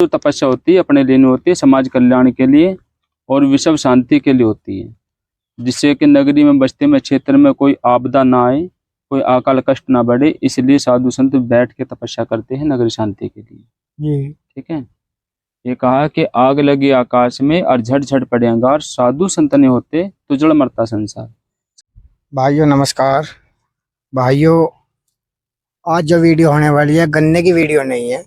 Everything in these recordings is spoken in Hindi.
जो तपस्या होती है अपने लिए नहीं होती है, समाज कल्याण के लिए और विश्व शांति के लिए होती है, जिससे कि नगरी में बस्ती में क्षेत्र में कोई आपदा ना आए, कोई अकाल कष्ट ना बढ़े। इसलिए साधु संत बैठ के तपस्या करते हैं नगरी शांति के लिए। जी ठीक है। ये कहा कि आग लगी आकाश में और झट झट पड़े अंगार, साधु संत नहीं होते तो जड़ मरता संसार। भाइयों नमस्कार। भाइयों, आज जो वीडियो होने वाली है गन्ने की वीडियो नहीं है।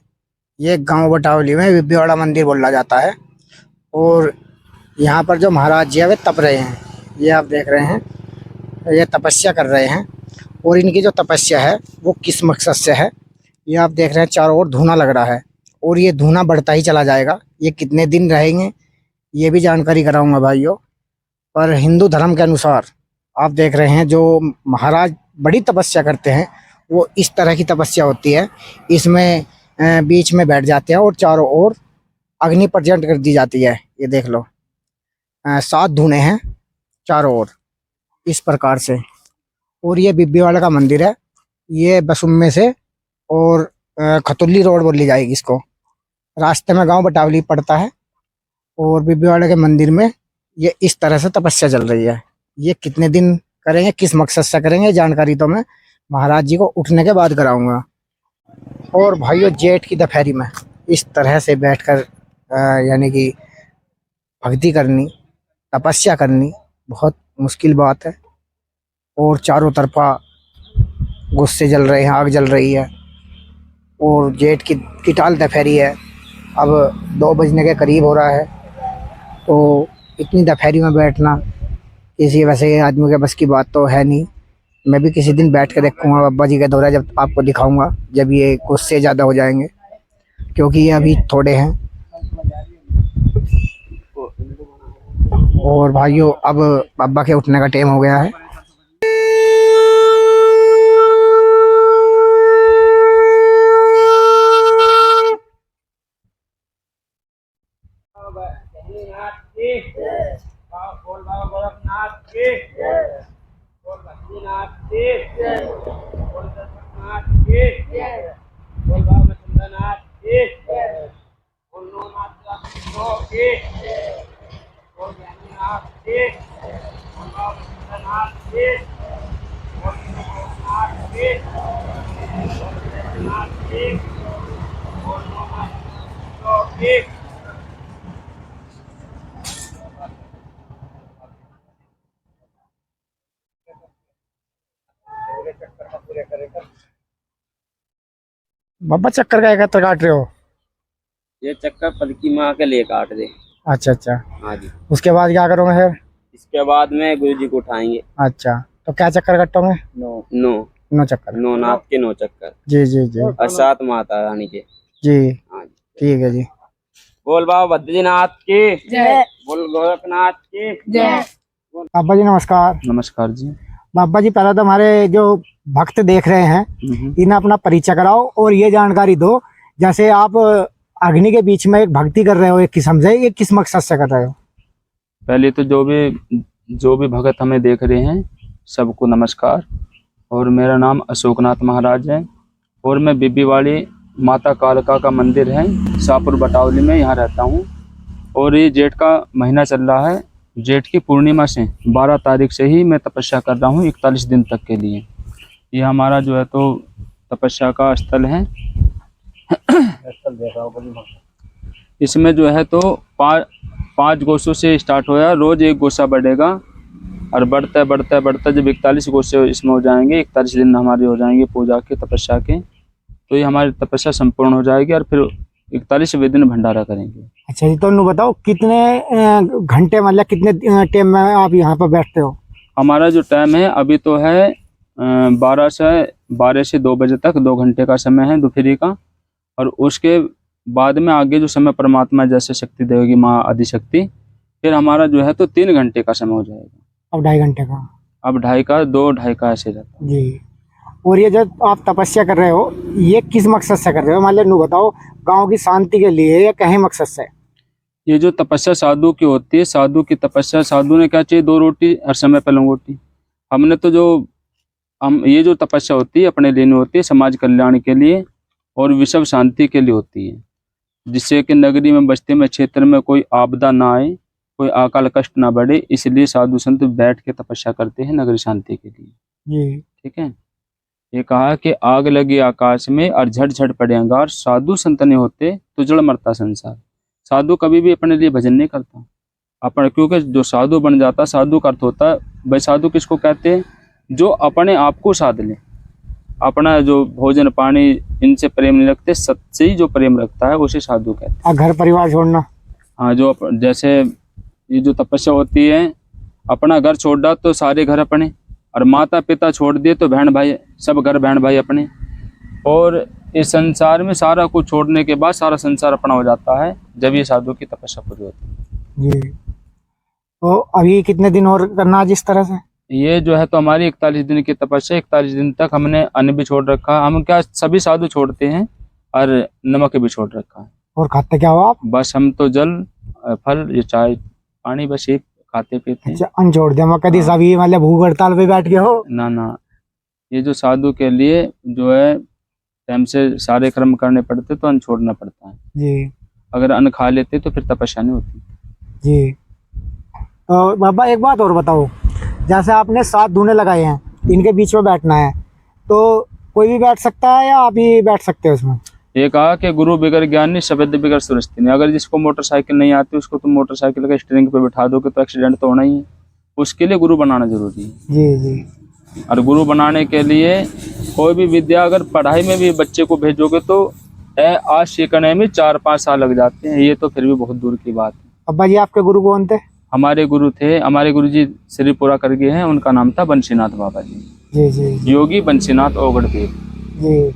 ये गांव बटावली में बिब्बीवाड़ा मंदिर बोला जाता है और यहाँ पर जो महाराज जी है वे तप रहे हैं। ये आप देख रहे हैं, ये तपस्या कर रहे हैं। और इनकी जो तपस्या है वो किस मकसद से है, ये आप देख रहे हैं। चारों ओर धुआं लग रहा है और ये धुआं बढ़ता ही चला जाएगा। ये कितने दिन रहेंगे ये भी जानकारी कराऊंगा भाइयों। पर हिंदू धर्म के अनुसार आप देख रहे हैं जो महाराज बड़ी तपस्या करते हैं वो इस तरह की तपस्या होती है। इसमें बीच में बैठ जाते हैं और चारों ओर अग्नि प्रज्वलित कर दी जाती है। ये देख लो, 7 धुएं हैं चारों ओर इस प्रकार से। और ये बिब्बीवाड़ा का मंदिर है। ये बसुम्मे से और खतुल्ली रोड बोली जाएगी इसको। रास्ते में गांव बटावली पड़ता है और बिब्बीवाड़ा के मंदिर में ये इस तरह से तपस्या चल रही है। ये कितने दिन करेंगे, किस मकसद से करेंगे, जानकारी तो मैं महाराज जी को उठने के बाद कराऊंगा। और भाइयों, जेठ की दोपहरी में इस तरह से बैठकर यानी कि भक्ति करनी, तपस्या करनी बहुत मुश्किल बात है। और चारों तरफा गुस्से जल रहे हैं, आग जल रही है और जेठ की टाल दोपहरी है। अब 2 बजने के करीब हो रहा है। तो इतनी दोपहरी में बैठना किसी वैसे आदमी के बस की बात तो है नहीं। मैं भी किसी दिन बैठ के देखूंगा बाबा जी का दौरा, जब आपको दिखाऊंगा जब ये गुस्से ज़्यादा हो जाएंगे, क्योंकि ये अभी थोड़े हैं। और भाइयों, अब बाबा के उठने का टाइम हो गया है। बोल बाबा गोरखनाथ की जय, बोल बद्रीनाथ की जय, बोल दशरथनाथ की जय, बोल बाबा मचंद्रनाथ की जय, बोल नौनाथ की जय, बोल ज्ञानीनाथ की, बोल बाबा मचंद्रनाथ की, बोल गोरखनाथ की, बोल दशरथनाथ की, बोल नौनाथ की। बाबा चक्कर का एकत्र काट रहे हो? ये चक्कर पलकी माँ के लिए काट दे। अच्छा अच्छा। हाँ जी। उसके बाद क्या करोगे फिर? इसके बाद में गुरु जी को उठाएंगे। अच्छा, तो क्या चक्कर कटोगे? 9 चक्कर। 9 नाथ के 9 चक्कर। जी जी जी। और 7 माता रानी के। जी हाँ जी, ठीक है जी। बोल बाबा बद्रीनाथ की जय, बोल गोरखनाथ की जय। बाबा जी नमस्कार। नमस्कार जी। बाबा जी, पहले तो हमारे जो भक्त देख रहे हैं इन्हें अपना परिचय कराओ और ये जानकारी दो, जैसे आप अग्नि के बीच में एक भक्ति कर रहे हो एक किस्म से, ये किस मकसद से कर रहे हो? पहले तो जो भी भगत हमें देख रहे हैं सबको नमस्कार। और मेरा नाम अशोकनाथ महाराज है और मैं बिब्बीवाड़ी माता कालका का मंदिर है शाहपुर बटावली में यहाँ रहता हूँ। और ये जेठ का महीना चल रहा है। जेठ की पूर्णिमा से 12 तारीख से ही मैं तपस्या कर रहा हूँ 41 दिन तक के लिए। ये हमारा जो है तो तपस्या का स्थल है। इसमें जो है तो 5 गोसों से स्टार्ट होया, रोज 1 गोसा बढ़ेगा और बढ़ता बढ़ता बढ़ता जब 41 गोसे इसमें हो जाएंगे, 41 दिन हमारे हो जाएंगे पूजा के तपस्या के, तो ये हमारी तपस्या संपूर्ण हो जाएगी और फिर 41वें दिन भंडारा करेंगे। अच्छा जी, तो उन्हें बताओ कितने घंटे, मतलब कितने टाइम में आप यहाँ पर बैठते हो? हमारा जो टाइम है अभी तो है 12 से 2 बजे तक 2 घंटे का समय है दोपहरी का। और उसके बाद में आगे जो समय परमात्मा जैसे शक्ति देगी माँ आदिशक्ति, फिर हमारा जो है तो 3 घंटे का समय हो जाएगा। अब 2.5 घंटे का? अब 2.5 का 2-2.5 का ऐसे जाता है जी। और ये जब आप तपस्या कर रहे हो ये किस मकसद से कर रहे हो, मतलब नू बताओ, गांव की शांति के लिए या कहीं मकसद से? ये जो तपस्या साधु की होती है, साधु की तपस्या, साधु ने क्या चाहिए 2 रोटी हर समय पे लंगोटी। हमने तो ये जो तपस्या होती है अपने लिए नहीं होती है, समाज कल्याण के लिए और विश्व शांति के लिए होती है। जिससे कि नगरी में बस्ती में क्षेत्र में कोई आपदा ना आए, कोई अकाल कष्ट ना बढ़े, इसलिए साधु संत बैठ के तपस्या करते हैं नगरी शांति के लिए। जी ठीक है। ये कहा कि आग लगी आकाश में और झट झट पड़े अंगार, साधु संत नहीं होते तो जड़ मरता संसार। साधु कभी भी अपने लिए भजन नहीं करता अपन, क्योंकि जो साधु बन जाता, साधु का अर्थ होता है भाई, साधु किसको कहते हैं? जो अपने आप को साध ले, अपना जो भोजन पानी इनसे प्रेम नहीं रखते, सत्य ही जो प्रेम रखता है उसे साधु कहते हैं। और घर परिवार छोड़ना, हाँ, जो जैसे ये जो तपस्या होती है, अपना घर छोड़ डाल तो सारे घर अपने, और माता पिता छोड़ दिए तो बहन भाई, सब घर बहन भाई अपने, और इस संसार में सारा कुछ छोड़ने के बाद सारा संसार अपना हो जाता है, जब ये साधु की तपस्या पूरी होती है। जी तो अभी कितने दिन और करना है जिस तरह से? ये जो है तो हमारी 41 दिन की तपस्या, 41 दिन तक हमने अन्न भी छोड़ रखा। हम क्या सभी साधु छोड़ते हैं, और नमक भी छोड़ रखा है। और खाते क्या हो आप? बस हम तो जल, फल, ये चाय पानी, बस ये खाते पीते हैं। अच्छा, अन्न छोड़ दिया। मैं कभी हाँ। सभी मतलब भूख हड़ताल पे बैठ गए हो? ना ना, ये जो साधु के लिए जो है टाइम से सारे कर्म करने पड़ते तो अन्न छोड़ना पड़ता है। जी अगर अन्न खा लेते तो फिर तपस्या नहीं होती। जी। तो बाबा एक बात और बताओ, जैसे आपने 7 धूने लगाए हैं, इनके बीच में बैठना है, तो कोई भी बैठ सकता है या आप ही बैठ सकते हो उसमें? ये कहा कि गुरु बिगर ज्ञानी, शब्द बिगर सुरस्ती नहीं। अगर जिसको मोटरसाइकिल नहीं आती उसको तुम मोटरसाइकिल का स्टीयरिंग पे बिठा दोगे तो एक्सीडेंट तो होना ही है। उसके लिए गुरु बनाना जरूरी है। जी जी। और गुरु बनाने के लिए कोई भी विद्या, अगर पढ़ाई में भी बच्चे को भेजोगे तो आज सीखने में 4-5 साल लग जाते हैं, ये तो फिर भी बहुत दूर की बात है। अब्बा जी आपके गुरु कौन थे? हमारे गुरु थे, हमारे गुरु जी श्रीपुरा कर गए हैं, उनका नाम था बंशीनाथ बाबा जी। जी जी योगी बंशीनाथ ओगड़देव जी।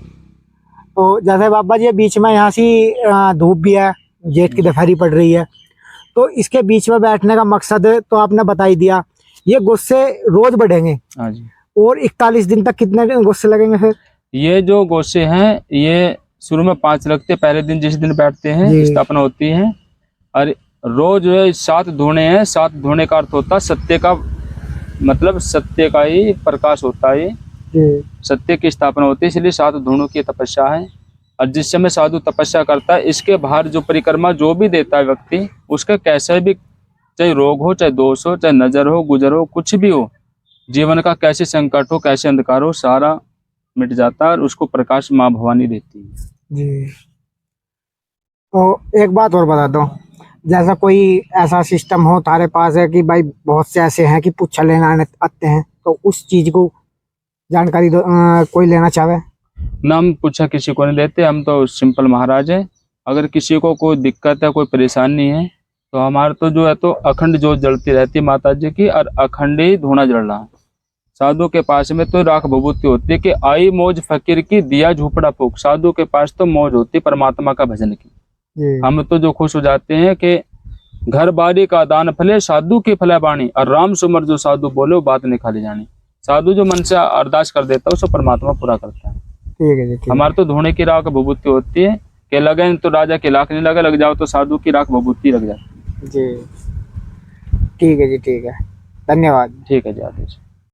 तो जैसे बाबा जी बीच में यहाँ सी धूप भी है, जेठ की दोपहरी पड़ रही है, तो इसके बीच में बैठने का मकसद तो आपने बता ही दिया। ये गुस्से रोज बढ़ेंगे? हाँ जी। और 41 दिन तक कितने गुस्से लगेंगे फिर? ये जो गोसे हैं, ये शुरू में 5 लगते, पहले दिन जिस दिन बैठते हैं जी। स्थापना होती है, और रोज जो है 7 धोने हैं। 7 धोने का अर्थ होता है सत्य का, मतलब सत्य का ही प्रकाश होता है, जी सत्य की स्थापना होती है, इसलिए 7 धोनों की तपस्या है। और जिस समय साधु तपस्या करता है, इसके बाहर जो परिक्रमा जो भी देता है व्यक्ति, उसका कैसे भी, चाहे रोग हो, चाहे दोष हो, चाहे नजर हो, गुजर हो, कुछ भी हो, जीवन का कैसे संकट हो, कैसे अंधकार हो, सारा मिट जाता है और उसको प्रकाश माँ भवानी देती है। जी। तो एक बात और बता दो, जैसा कोई ऐसा सिस्टम हो तारे पास है कि भाई बहुत से ऐसे हैं कि पूछा लेना आते हैं, तो उस चीज को जानकारी दो, कोई लेना चाहे? ना हम पूछा किसी को नहीं लेते, हम तो सिंपल महाराज है। अगर किसी को कोई दिक्कत है, कोई परेशानी है, तो हमारे तो जो है तो अखंड जोत जलती रहती है माता जी की, और अखंड ही धूना जल रहा है। साधु के पास में तो राख भभूति होती है कि आई मौज फकीर की, दिया झूपड़ा फूक। साधु के पास तो मौज होती है परमात्मा का भजन की। हम तो जो खुश हो जाते हैं कि घर बारी का दान फले, साधु की फले बाणी, और राम सुमर जो साधु बोले वो बात नहीं खाली जानी। साधु जो मन से अरदास कर देता है उसे परमात्मा पूरा करता है। ठीक है जी। हमारे तो धोने की राख भभूति होती है कि लगे तो राजा की लाख नहीं लगे, लग जाओ तो साधु की राख भभूति लग जाती जी। ठीक है जी, ठीक है, धन्यवाद। है। ठीक है जी, आदेश।